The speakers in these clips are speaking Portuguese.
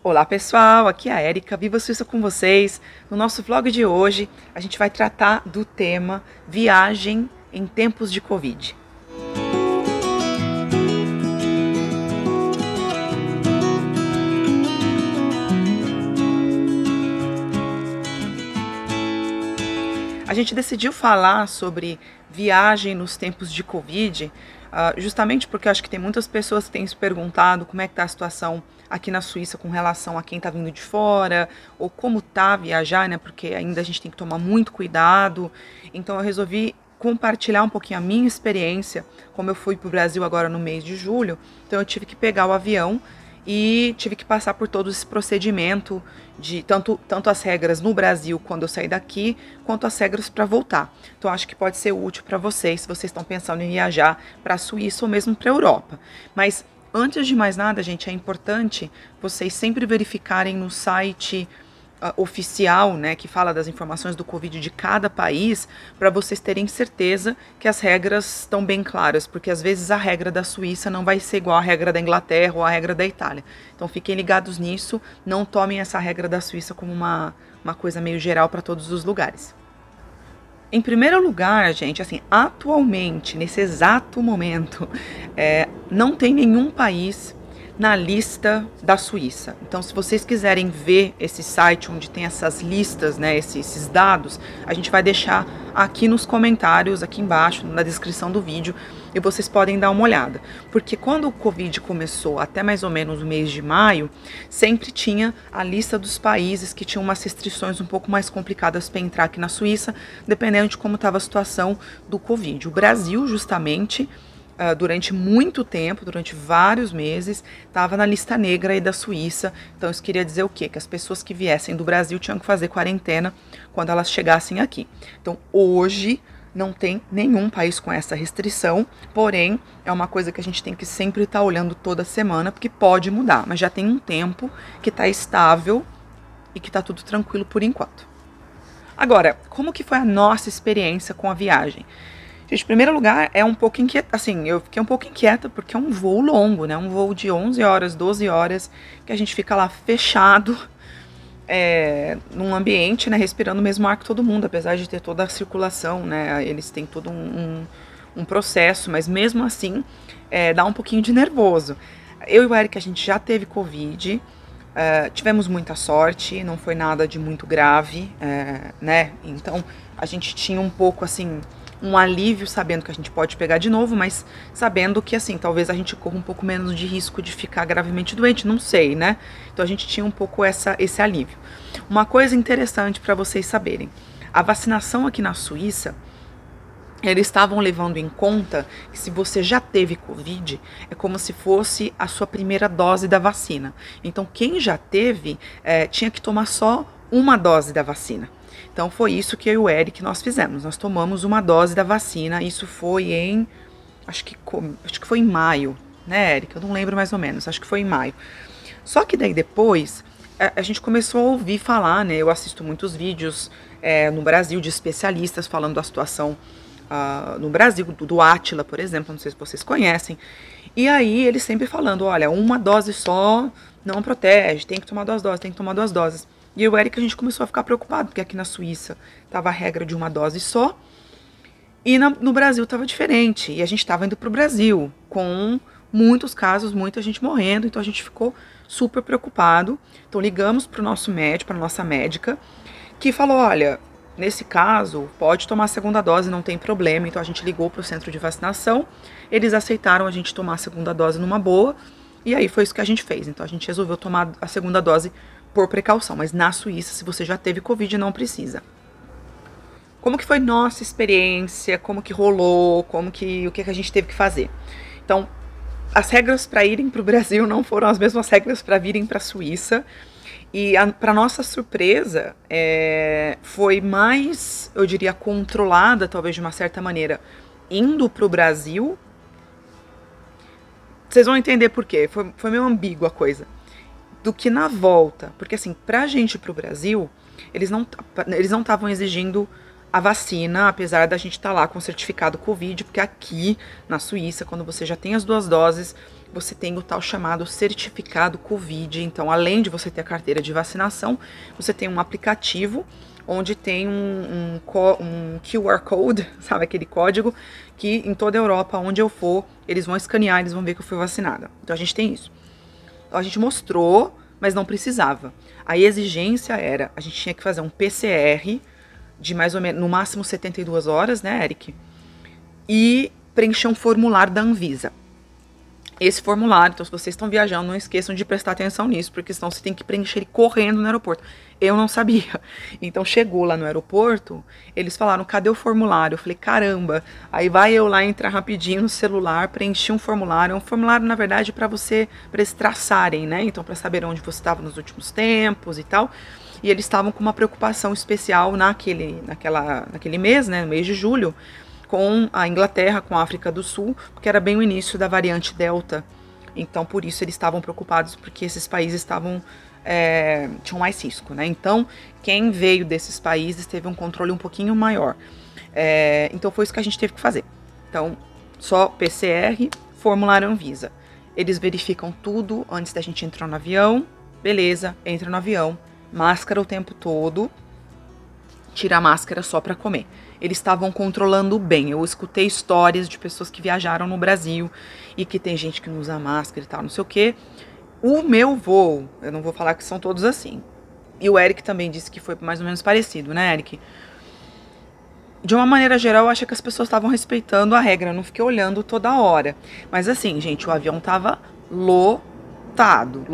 Olá pessoal, aqui é a Érica, Viva Suíça com vocês. No nosso vlog de hoje, a gente vai tratar do tema viagem em tempos de Covid. A gente decidiu falar sobre viagem nos tempos de Covid, justamente porque eu acho que tem muitas pessoas que têm se perguntado como é que está a situação aqui na Suíça com relação a quem está vindo de fora, ou como tá viajar, né? Porque ainda a gente tem que tomar muito cuidado. Então eu resolvi compartilhar um pouquinho a minha experiência, como eu fui para o Brasil agora no mês de julho. Então eu tive que pegar o avião e tive que passar por todo esse procedimento de tanto as regras no Brasil quando eu saí daqui, quanto as regras para voltar. Então acho que pode ser útil para vocês, se vocês estão pensando em viajar para a Suíça ou mesmo para a Europa. Mas antes de mais nada, gente, é importante vocês sempre verificarem no site oficial, né, que fala das informações do Covid de cada país, para vocês terem certeza que as regras estão bem claras, porque às vezes a regra da Suíça não vai ser igual à regra da Inglaterra ou à regra da Itália. Então fiquem ligados nisso, não tomem essa regra da Suíça como uma coisa meio geral para todos os lugares. Em primeiro lugar, gente, assim, atualmente, nesse exato momento, não tem nenhum país na lista da Suíça. Então, se vocês quiserem ver esse site onde tem essas listas, né, esses dados, a gente vai deixar aqui nos comentários, aqui embaixo, na descrição do vídeo, e vocês podem dar uma olhada. Porque quando o Covid começou, até mais ou menos o mês de maio, sempre tinha a lista dos países que tinham umas restrições um pouco mais complicadas para entrar aqui na Suíça, dependendo de como estava a situação do Covid. O Brasil, justamente, durante muito tempo, durante vários meses, estava na lista negra aí da Suíça. Então isso queria dizer o quê? Que as pessoas que viessem do Brasil tinham que fazer quarentena quando elas chegassem aqui. Então hoje não tem nenhum país com essa restrição, porém é uma coisa que a gente tem que sempre estar olhando toda semana, porque pode mudar, mas já tem um tempo que está estável e que está tudo tranquilo por enquanto. Agora, como que foi a nossa experiência com a viagem? Gente, em primeiro lugar, é um pouco inquieta, assim, eu fiquei um pouco inquieta porque é um voo longo, né? Um voo de 11 horas, 12 horas, que a gente fica lá fechado, num ambiente, né? Respirando o mesmo ar que todo mundo, apesar de ter toda a circulação, né? Eles têm todo um processo, mas mesmo assim, dá um pouquinho de nervoso. Eu e o Eric, a gente já teve Covid, tivemos muita sorte, não foi nada de muito grave, né? Então, a gente tinha um pouco, assim, um alívio sabendo que a gente pode pegar de novo, mas sabendo que, assim, talvez a gente corra um pouco menos de risco de ficar gravemente doente, não sei, né? Então a gente tinha um pouco esse alívio. Uma coisa interessante para vocês saberem, a vacinação aqui na Suíça, eles estavam levando em conta que se você já teve Covid, é como se fosse a sua primeira dose da vacina. Então quem já teve, tinha que tomar só uma dose da vacina. Então foi isso que eu e o Eric nós fizemos. Nós tomamos uma dose da vacina. Isso foi em, acho que foi em maio, né, Eric? Eu não lembro mais ou menos. Acho que foi em maio. Só que daí depois a gente começou a ouvir falar, né? Eu assisto muitos vídeos no Brasil de especialistas falando da situação no Brasil, do Átila, por exemplo. Não sei se vocês conhecem. E aí eles sempre falando, olha, uma dose só não protege. Tem que tomar 2 doses, tem que tomar 2 doses. E o Eric, a gente começou a ficar preocupado, porque aqui na Suíça estava a regra de uma dose só, e no Brasil estava diferente. E a gente estava indo para o Brasil, com muitos casos, muita gente morrendo, então a gente ficou super preocupado. Então ligamos para o nosso médico, para a nossa médica, que falou, olha, nesse caso, pode tomar a segunda dose, não tem problema. Então a gente ligou para o centro de vacinação, eles aceitaram a gente tomar a segunda dose numa boa, e aí foi isso que a gente fez. Então a gente resolveu tomar a segunda dose por precaução, mas na Suíça, se você já teve Covid, não precisa. Como que foi nossa experiência, como que rolou, o que a gente teve que fazer? Então, as regras para irem para o Brasil não foram as mesmas regras para virem para a Suíça, e para nossa surpresa, foi mais, eu diria, controlada, talvez de uma certa maneira, indo para o Brasil. Vocês vão entender por quê, foi meio ambígua a coisa, do que na volta, porque assim, pra gente ir pro Brasil, eles não estavam exigindo a vacina, apesar da gente estar lá com o certificado Covid, porque aqui na Suíça, quando você já tem as 2 doses, você tem o tal chamado certificado Covid. Então, além de você ter a carteira de vacinação, você tem um aplicativo onde tem um QR Code, sabe, aquele código que em toda a Europa, onde eu for, eles vão escanear, eles vão ver que eu fui vacinada. Então, a gente tem isso. Então, a gente mostrou, mas não precisava. A exigência era, a gente tinha que fazer um PCR de mais ou menos, no máximo 72 horas, né, Eric? E preencher um formulário da Anvisa. Esse formulário, então se vocês estão viajando, não esqueçam de prestar atenção nisso, porque senão você tem que preencher ele correndo no aeroporto. Eu não sabia. Então chegou lá no aeroporto, eles falaram, cadê o formulário? Eu falei, caramba. Aí vai eu lá entrar rapidinho no celular, preencher um formulário. É um formulário, na verdade, para eles traçarem, né? Então, para saber onde você estava nos últimos tempos e tal. E eles estavam com uma preocupação especial naquele mês, né? No mês de julho, com a Inglaterra, com a África do Sul, porque era bem o início da variante Delta. Então, por isso, eles estavam preocupados, porque esses países tinham mais risco, né? Então, quem veio desses países teve um controle um pouquinho maior. Então, foi isso que a gente teve que fazer. Então, só PCR, formulário Anvisa. Eles verificam tudo antes da gente entrar no avião. Beleza, entra no avião. Máscara o tempo todo. Tira a máscara só para comer. Eles estavam controlando bem. Eu escutei histórias de pessoas que viajaram no Brasil e que tem gente que não usa máscara e tal, não sei o quê. O meu voo, eu não vou falar que são todos assim. E o Eric também disse que foi mais ou menos parecido, né, Eric? De uma maneira geral, eu acho que as pessoas estavam respeitando a regra. Eu não fiquei olhando toda hora. Mas assim, gente, o avião tava lotado.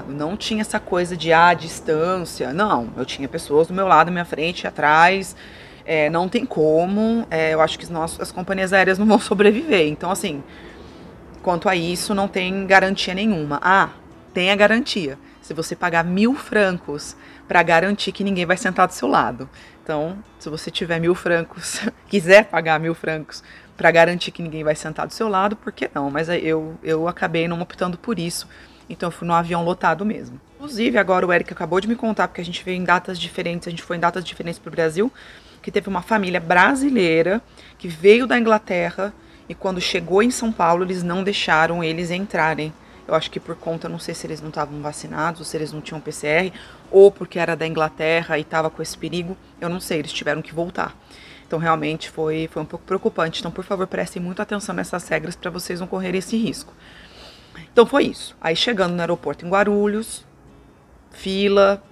Não tinha essa coisa de distância. Não, eu tinha pessoas do meu lado, à minha frente, atrás. Não tem como. Eu acho que as companhias aéreas não vão sobreviver. Então, assim, quanto a isso, não tem garantia nenhuma. Tem a garantia. Se você pagar 1.000 francos para garantir que ninguém vai sentar do seu lado. Então, se você tiver 1.000 francos, quiser pagar 1.000 francos para garantir que ninguém vai sentar do seu lado, por que não? Mas eu acabei não optando por isso. Então, eu fui no avião lotado mesmo. Inclusive, agora o Eric acabou de me contar, porque a gente veio em datas diferentes, a gente foi em datas diferentes pro Brasil, que teve uma família brasileira que veio da Inglaterra e quando chegou em São Paulo, eles não deixaram eles entrarem. Eu acho que por conta, não sei se eles não estavam vacinados, ou se eles não tinham PCR, ou porque era da Inglaterra e estava com esse perigo, eu não sei, eles tiveram que voltar. Então, realmente, foi um pouco preocupante. Então, por favor, prestem muita atenção nessas regras para vocês não correrem esse risco. Então, foi isso. Aí, chegando no aeroporto em Guarulhos, fila,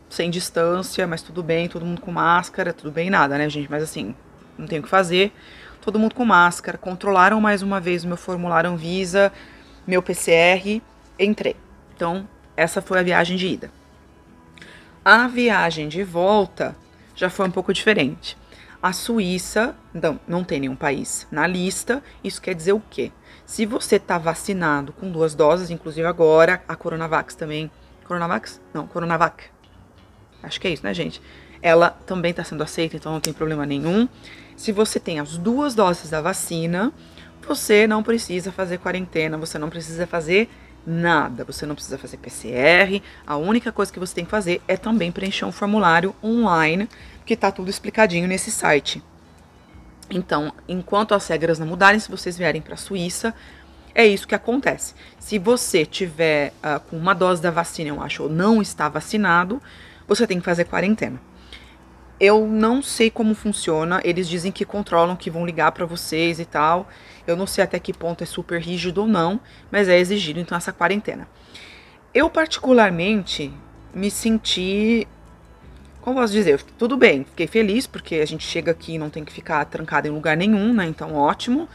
sem distância, mas tudo bem, todo mundo com máscara, tudo bem nada, né, gente? Mas, assim, não tem o que fazer. Todo mundo com máscara, controlaram mais uma vez o meu formulário Anvisa, meu PCR, entrei. Então, essa foi a viagem de ida. A viagem de volta já foi um pouco diferente. A Suíça, não tem nenhum país na lista. Isso quer dizer o quê? Se você está vacinado com 2 doses, inclusive agora, a Coronavac também. Coronavac? Não, Coronavac. Acho que é isso, né, gente? Ela também está sendo aceita, então não tem problema nenhum. Se você tem as 2 doses da vacina, você não precisa fazer quarentena, você não precisa fazer nada, você não precisa fazer PCR, a única coisa que você tem que fazer é também preencher um formulário online, que tá tudo explicadinho nesse site. Então, enquanto as regras não mudarem, se vocês vierem para a Suíça, é isso que acontece. Se você tiver com uma dose da vacina, eu acho, ou não está vacinado, você tem que fazer quarentena. Eu não sei como funciona, eles dizem que controlam, que vão ligar para vocês e tal. Eu não sei até que ponto é super rígido ou não, mas é exigido, então, essa quarentena. Eu, particularmente, me senti, como posso dizer, tudo bem, fiquei feliz, porque a gente chega aqui e não tem que ficar trancado em lugar nenhum, né, então ótimo.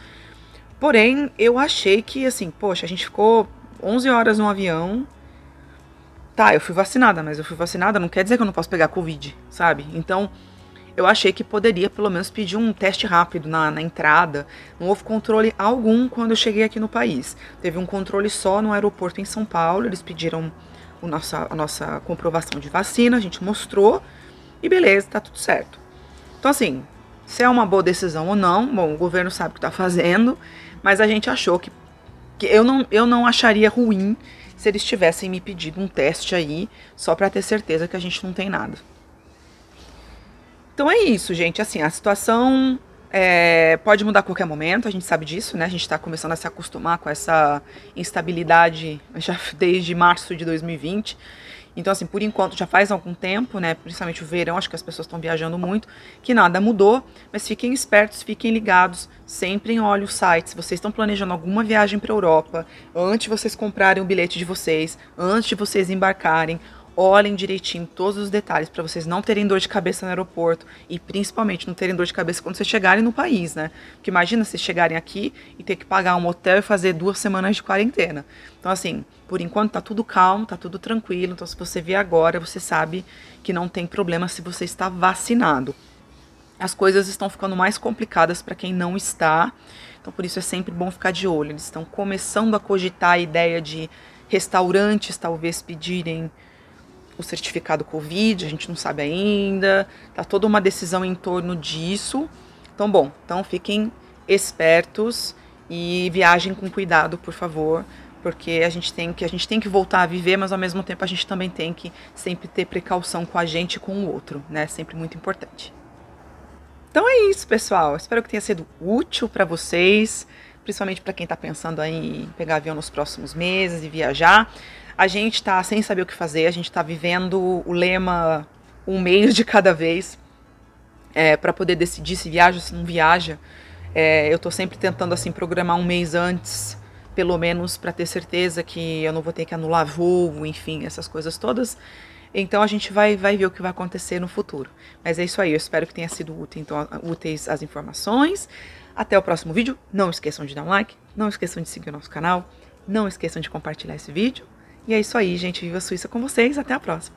Porém, eu achei que, assim, poxa, a gente ficou 11 horas no avião. Tá, eu fui vacinada, mas eu fui vacinada não quer dizer que eu não posso pegar Covid, sabe? Então, eu achei que poderia pelo menos pedir um teste rápido na entrada. Não houve controle algum quando eu cheguei aqui no país. Teve um controle só no aeroporto em São Paulo. Eles pediram a nossa comprovação de vacina, a gente mostrou e beleza, tá tudo certo. Então, assim, se é uma boa decisão ou não, bom, o governo sabe o que tá fazendo, mas a gente achou que eu não acharia ruim se eles tivessem me pedido um teste aí, só para ter certeza que a gente não tem nada. Então é isso, gente. Assim, a situação pode mudar a qualquer momento, a gente sabe disso, né? A gente está começando a se acostumar com essa instabilidade já desde março de 2020. Então, assim, por enquanto já faz algum tempo, né? Principalmente o verão, acho que as pessoas estão viajando muito, que nada mudou, mas fiquem espertos, fiquem ligados, sempre olhem o site. Se vocês estão planejando alguma viagem para a Europa, antes de vocês comprarem o bilhete de vocês, antes de vocês embarcarem, olhem direitinho todos os detalhes para vocês não terem dor de cabeça no aeroporto e principalmente não terem dor de cabeça quando vocês chegarem no país, né? Porque imagina vocês chegarem aqui e ter que pagar um hotel e fazer 2 semanas de quarentena. Então, assim, por enquanto tá tudo calmo, tá tudo tranquilo. Então, se você vier agora, você sabe que não tem problema se você está vacinado. As coisas estão ficando mais complicadas para quem não está. Então, por isso é sempre bom ficar de olho. Eles estão começando a cogitar a ideia de restaurantes talvez pedirem o certificado Covid, a gente não sabe ainda, tá toda uma decisão em torno disso. Então, bom, então fiquem espertos e viajem com cuidado, por favor, porque a gente tem que voltar a viver, mas ao mesmo tempo a gente também tem que sempre ter precaução com a gente e com o outro, né? Sempre muito importante. Então é isso, pessoal. Espero que tenha sido útil para vocês, principalmente para quem está pensando em pegar avião nos próximos meses e viajar. A gente está sem saber o que fazer, a gente está vivendo o lema um mês de cada vez para poder decidir se viaja ou se não viaja. Eu estou sempre tentando assim programar um mês antes, pelo menos para ter certeza que eu não vou ter que anular voo, enfim, essas coisas todas. Então a gente vai ver o que vai acontecer no futuro. Mas é isso aí, eu espero que tenha sido útil, então, úteis as informações. Até o próximo vídeo. Não esqueçam de dar um like, não esqueçam de seguir o nosso canal, não esqueçam de compartilhar esse vídeo. E é isso aí, gente. Viva a Suíça com vocês. Até a próxima.